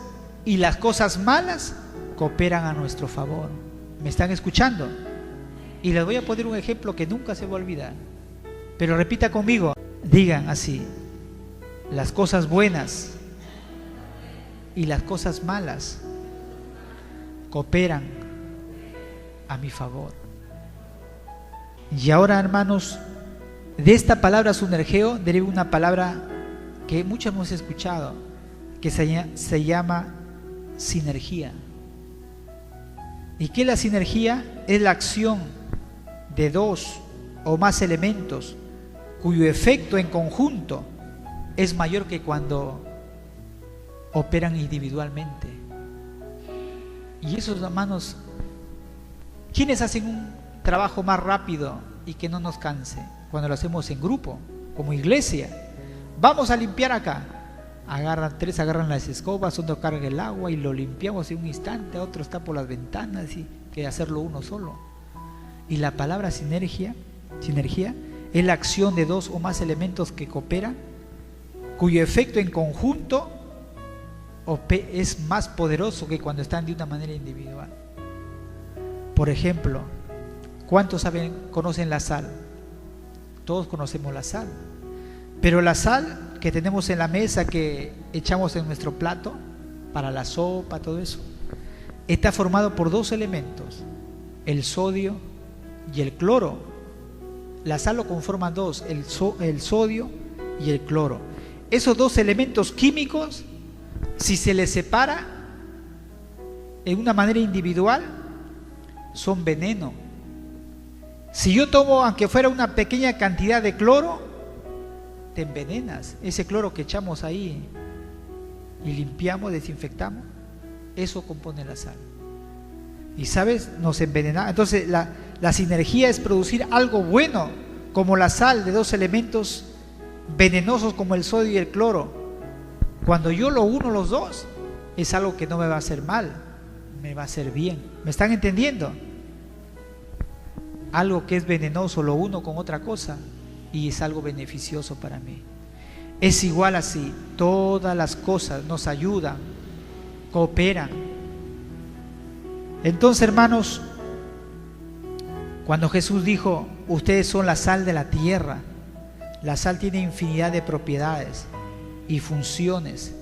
Speaker 2: y las cosas malas cooperan a nuestro favor. ¿Me están escuchando? Y les voy a poner un ejemplo que nunca se va a olvidar. Pero repita conmigo, digan así: las cosas buenas y las cosas malas cooperan a mi favor. Y ahora, hermanos, de esta palabra sunergeo deriva una palabra que muchos hemos escuchado, que se llama sinergia. ¿Y qué es la sinergia? Es la acción de dos o más elementos cuyo efecto en conjunto es mayor que cuando operan individualmente. Y esos, hermanos, ¿quiénes hacen un trabajo más rápido y que no nos canse? Cuando lo hacemos en grupo, como iglesia. Vamos a limpiar acá. Tres agarran las escobas, uno carga el agua y lo limpiamos en un instante, otro está por las ventanas y que hacerlo uno solo. Y la palabra sinergia es la acción de dos o más elementos que cooperan, cuyo efecto en conjunto es más poderoso que cuando están de una manera individual. Por ejemplo, ¿cuántos conocen la sal? Todos conocemos la sal, pero la sal que tenemos en la mesa, que echamos en nuestro plato para la sopa, todo eso, está formado por dos elementos, el sodio y el cloro. La sal lo conforman dos, el sodio y el cloro. Esos dos elementos químicos, si se les separa en una manera individual, son veneno. Si yo tomo, aunque fuera una pequeña cantidad de cloro, te envenenas. Ese cloro que echamos ahí y limpiamos, desinfectamos, eso compone la sal. Y sabes, nos envenena. Entonces la sinergia es producir algo bueno, como la sal, de dos elementos venenosos como el sodio y el cloro. Cuando yo lo uno los dos, es algo que no me va a hacer mal, me va a hacer bien. ¿Me están entendiendo? Algo que es venenoso lo uno con otra cosa y es algo beneficioso para mí. Es igual así, todas las cosas nos ayudan, cooperan. Entonces, hermanos, cuando Jesús dijo, ustedes son la sal de la tierra, la sal tiene infinidad de propiedades y funciones.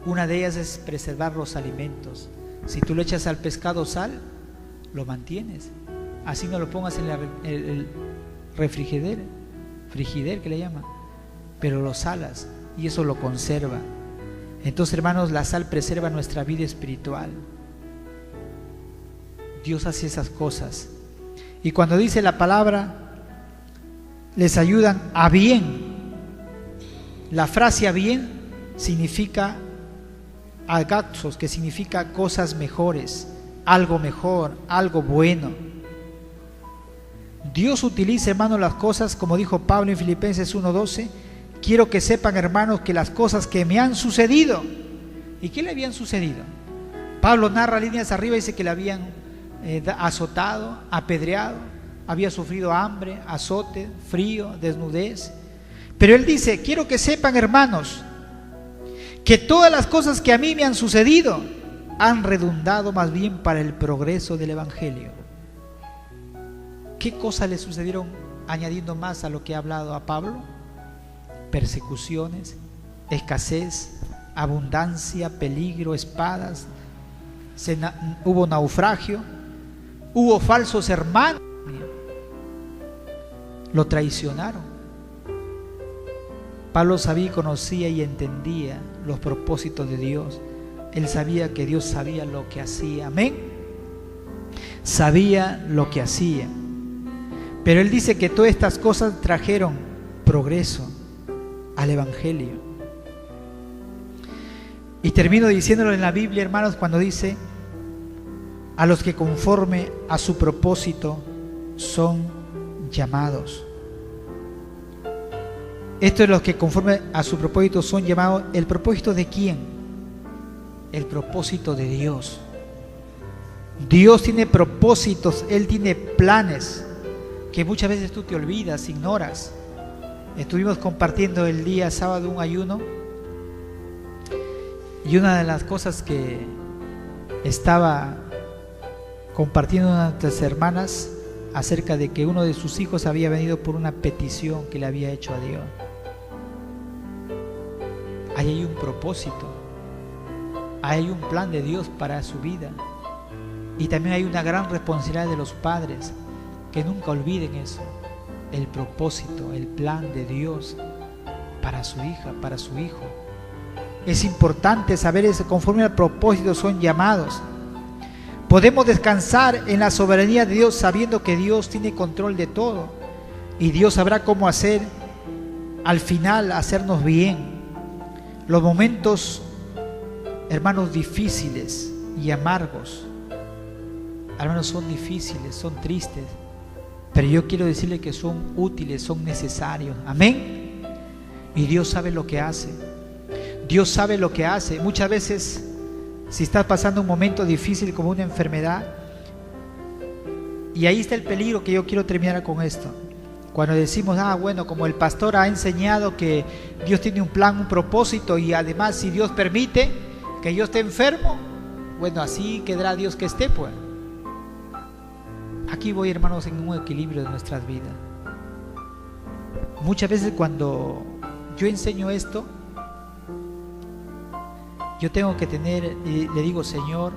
Speaker 2: Una de ellas es preservar los alimentos. Si tú le echas al pescado sal, lo mantienes. Así no lo pongas en el frigider que le llaman, pero lo salas y eso lo conserva. Entonces, hermanos, la sal preserva nuestra vida espiritual. Dios hace esas cosas. Y cuando dice la palabra, les ayudan a bien. La frase a bien significa agaxos, que significa cosas mejores, algo mejor, algo bueno. Dios utiliza, hermanos, las cosas, como dijo Pablo en Filipenses 1:12, quiero que sepan, hermanos, que las cosas que me han sucedido. ¿Y qué le habían sucedido? Pablo narra líneas arriba y dice que le habían azotado, apedreado, había sufrido hambre, azote, frío, desnudez. Pero él dice, quiero que sepan, hermanos, que todas las cosas que a mí me han sucedido han redundado más bien para el progreso del Evangelio. ¿Qué cosas le sucedieron añadiendo más a lo que ha hablado a Pablo? Persecuciones, escasez, abundancia, peligro, espadas, hubo naufragio, hubo falsos hermanos, lo traicionaron. Pablo sabía y conocía y entendía los propósitos de Dios. Él sabía que Dios sabía lo que hacía, amén. Sabía lo que hacía. Pero él dice que todas estas cosas trajeron progreso al Evangelio. Y termino diciéndolo en la Biblia, hermanos, cuando dice, a los que conforme a su propósito son llamados. Esto es los que conforme a su propósito son llamados. ¿El propósito de quién? El propósito de Dios. Dios tiene propósitos, Él tiene planes que muchas veces tú te olvidas, ignoras. Estuvimos compartiendo el día sábado un ayuno y una de las cosas que estaba compartiendo una de nuestras hermanas acerca de que uno de sus hijos había venido por una petición que le había hecho a Dios. Ahí hay un propósito, ahí hay un plan de Dios para su vida y también hay una gran responsabilidad de los padres que nunca olviden eso, el propósito, el plan de Dios para su hija, para su hijo. Es importante saber eso, conforme al propósito son llamados. Podemos descansar en la soberanía de Dios sabiendo que Dios tiene control de todo y Dios sabrá cómo hacer al final, hacernos bien. Los momentos, hermanos, difíciles y amargos, hermanos, son difíciles, son tristes, pero yo quiero decirle que son útiles, son necesarios, amén. Y Dios sabe lo que hace. Dios sabe lo que hace. Muchas veces, si estás pasando un momento difícil como una enfermedad, y ahí está el peligro que yo quiero terminar con esto. Cuando decimos, bueno, como el pastor ha enseñado que Dios tiene un plan, un propósito, y además si Dios permite que yo esté enfermo, bueno, así quedará Dios que esté, pues. Aquí voy, hermanos, en un equilibrio de nuestras vidas. Muchas veces cuando yo enseño esto, yo tengo que tener, y le digo, Señor,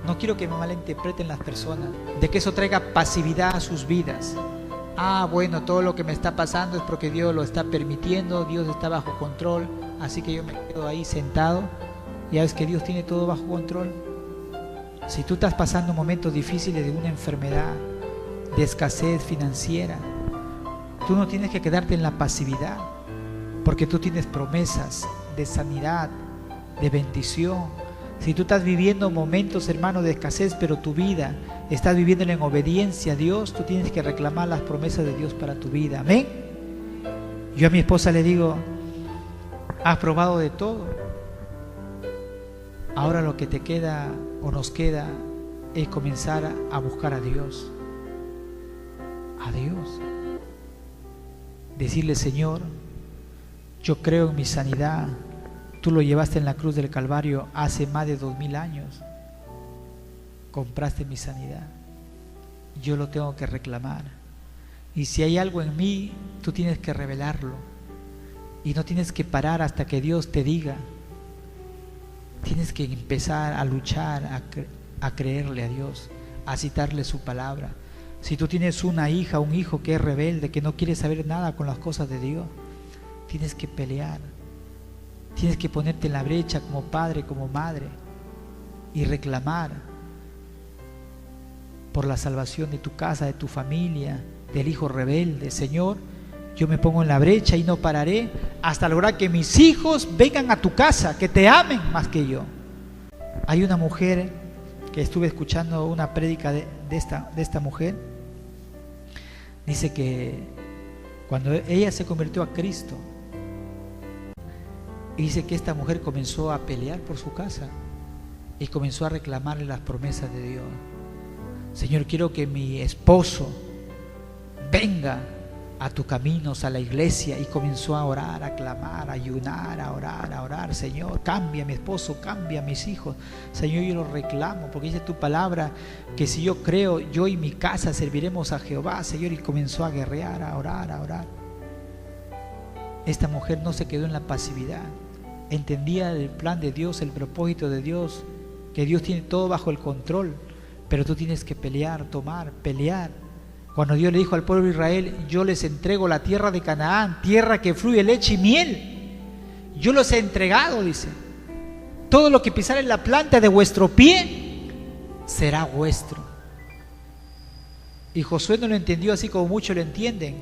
Speaker 2: no quiero que me malinterpreten las personas, de que eso traiga pasividad a sus vidas. Bueno, todo lo que me está pasando es porque Dios lo está permitiendo, Dios está bajo control, así que yo me quedo ahí sentado. Ya ves que Dios tiene todo bajo control. Si tú estás pasando momentos difíciles de una enfermedad, de escasez financiera, tú no tienes que quedarte en la pasividad, porque tú tienes promesas de sanidad, de bendición. Si tú estás viviendo momentos, hermano, de escasez, pero tu vida estás viviéndola en obediencia a Dios, tú tienes que reclamar las promesas de Dios para tu vida, amén. Yo a mi esposa le digo, Has probado de todo. Ahora lo que te queda o nos queda es comenzar a buscar a Dios. A Dios. Decirle: Señor, yo creo en mi sanidad. Tú lo llevaste en la cruz del Calvario hace más de 2000 años. Compraste mi sanidad. Yo lo tengo que reclamar. Y si hay algo en mí, tú tienes que revelarlo. Y no tienes que parar hasta que Dios te diga. Tienes que empezar a luchar, a creerle a Dios, a citarle su palabra. Si tú tienes una hija, un hijo que es rebelde, que no quiere saber nada con las cosas de Dios, tienes que pelear. Tienes que ponerte en la brecha como padre, como madre, y reclamar por la salvación de tu casa, de tu familia, del hijo rebelde. Señor, yo me pongo en la brecha y no pararé hasta lograr que mis hijos vengan a tu casa, que te amen más que yo. Hay una mujer que estuve escuchando una prédica de esta mujer. Dice que cuando ella se convirtió a Cristo, dice que esta mujer comenzó a pelear por su casa y comenzó a reclamarle las promesas de Dios. Señor, quiero que mi esposo venga a tus caminos, a la iglesia. Y comenzó a orar, a clamar, a ayunar, a orar. Señor, cambia a mi esposo, cambia a mis hijos. Señor, yo lo reclamo, porque dice tu palabra que si yo creo, yo y mi casa serviremos a Jehová. Señor, y comenzó a guerrear, a orar. Esta mujer no se quedó en la pasividad. Entendía el plan de Dios, el propósito de Dios, que Dios tiene todo bajo el control, pero tú tienes que pelear, pelear. Cuando Dios le dijo al pueblo de Israel: yo les entrego la tierra de Canaán, tierra que fluye leche y miel, yo los he entregado, dice. Todo lo que pisare en la planta de vuestro pie será vuestro. Y Josué no lo entendió así como muchos lo entienden.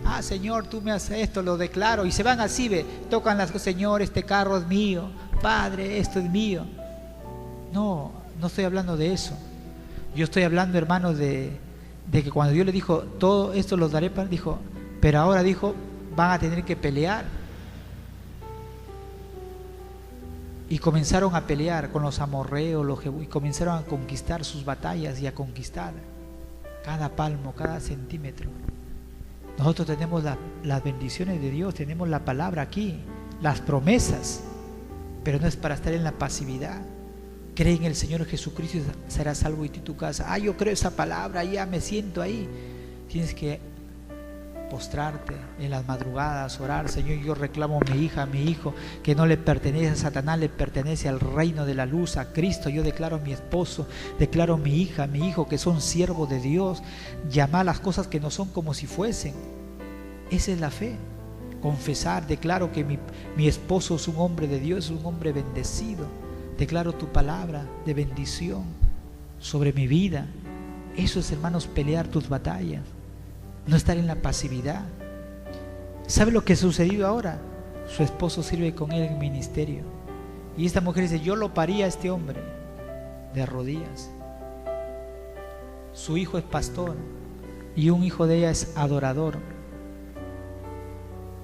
Speaker 2: Ah, Señor, tú me haces esto, lo declaro. Y se van así, tocan las cosas: Señor, este carro es mío, Padre, esto es mío. No estoy hablando de eso. Yo estoy hablando, hermanos, de que cuando Dios le dijo: todo esto los daré, dijo, pero ahora dijo, van a tener que pelear. Y comenzaron a pelear con los amorreos, y comenzaron a conquistar sus batallas y a conquistar cada palmo, cada centímetro. Nosotros tenemos las bendiciones de Dios, tenemos la palabra aquí, las promesas, pero no es para estar en la pasividad. Cree en el Señor Jesucristo y serás salvo, y tú y tu casa. Yo creo esa palabra, ya me siento ahí. Tienes que postrarte en las madrugadas, orar: Señor, yo reclamo a mi hija, a mi hijo, que no le pertenece a Satanás, le pertenece al reino de la luz, a Cristo. Yo declaro a mi esposo, declaro a mi hija, a mi hijo, que son siervos de Dios. Llamar las cosas que no son como si fuesen. Esa es la fe. Confesar: declaro que mi esposo es un hombre de Dios, es un hombre bendecido. Declaro tu palabra de bendición sobre mi vida. Eso es, hermanos, pelear tus batallas, no estar en la pasividad. ¿Sabe lo que ha sucedido ahora? Su esposo sirve con él en ministerio. Y esta mujer dice: yo lo parí a este hombre de rodillas. Su hijo es pastor y un hijo de ella es adorador.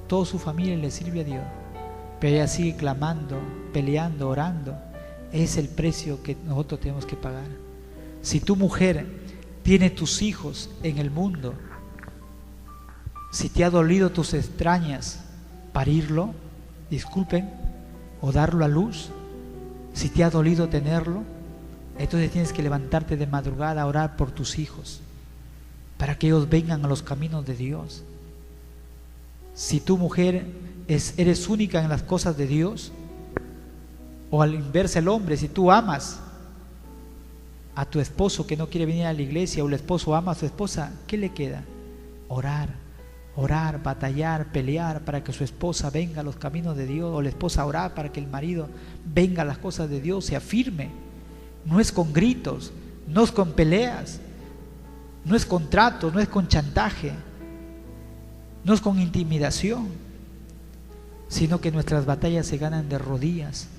Speaker 2: Toda su familia le sirve a Dios, pero ella sigue clamando, peleando, orando. Es el precio que nosotros tenemos que pagar. Si tu mujer tiene tus hijos en el mundo, si te ha dolido tus extrañas parirlo, disculpen, o darlo a luz, si te ha dolido tenerlo, entonces tienes que levantarte de madrugada a orar por tus hijos, para que ellos vengan a los caminos de Dios. Si tu mujer eres única en las cosas de Dios, o al inverso el hombre, si tú amas a tu esposo que no quiere venir a la iglesia, o el esposo ama a su esposa, ¿qué le queda? Orar, batallar, pelear para que su esposa venga a los caminos de Dios, o la esposa orar para que el marido venga a las cosas de Dios, se afirme. No es con gritos, no es con peleas, no es con tratos, no es con chantaje, no es con intimidación, sino que nuestras batallas se ganan de rodillas,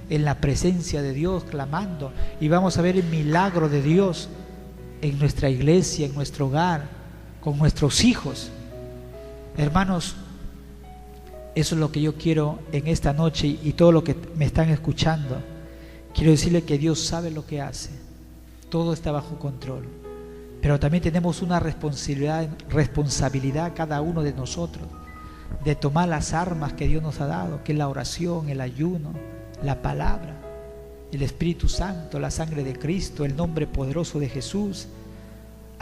Speaker 2: en la presencia de Dios, clamando, y vamos a ver el milagro de Dios en nuestra iglesia, en nuestro hogar, con nuestros hijos. Hermanos, Eso es lo que yo quiero en esta noche, y todo lo que me están escuchando. Quiero decirle que Dios sabe lo que hace. Todo está bajo control. Pero también tenemos una responsabilidad cada uno de nosotros, de tomar las armas que Dios nos ha dado, que es la oración, el ayuno, la palabra, el Espíritu Santo, la sangre de Cristo, el nombre poderoso de Jesús.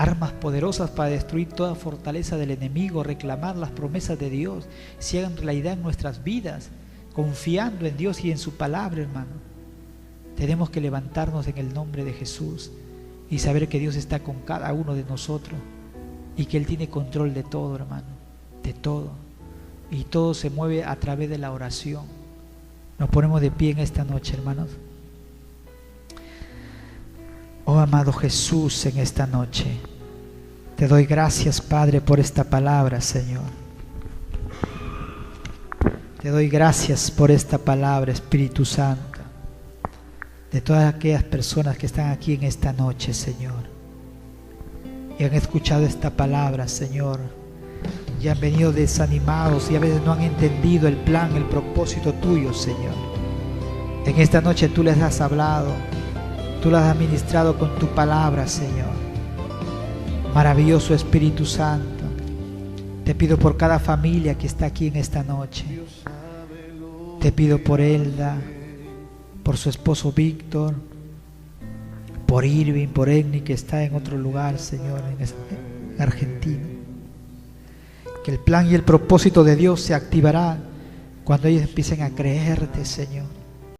Speaker 2: Armas poderosas para destruir toda fortaleza del enemigo, reclamar las promesas de Dios, se hagan realidad en nuestras vidas, confiando en Dios y en su palabra, hermano. Tenemos que levantarnos en el nombre de Jesús y saber que Dios está con cada uno de nosotros y que Él tiene control de todo, hermano, de todo. Y todo se mueve a través de la oración. Nos ponemos de pie en esta noche, hermanos. Oh amado Jesús, en esta noche te doy gracias, Padre, por esta palabra, Señor. Te doy gracias por esta palabra, Espíritu Santo, de todas aquellas personas que están aquí en esta noche, Señor, y han escuchado esta palabra, Señor, y han venido desanimados y a veces no han entendido el plan, el propósito tuyo, Señor. En esta noche tú les has hablado, tú las has ministrado con tu palabra, Señor. Maravilloso Espíritu Santo, te pido por cada familia que está aquí en esta noche. Te pido por Elda, por su esposo Víctor, por Irving, por Egni, que está en otro lugar, Señor, en Argentina. Que el plan y el propósito de Dios se activará cuando ellos empiecen a creerte, Señor.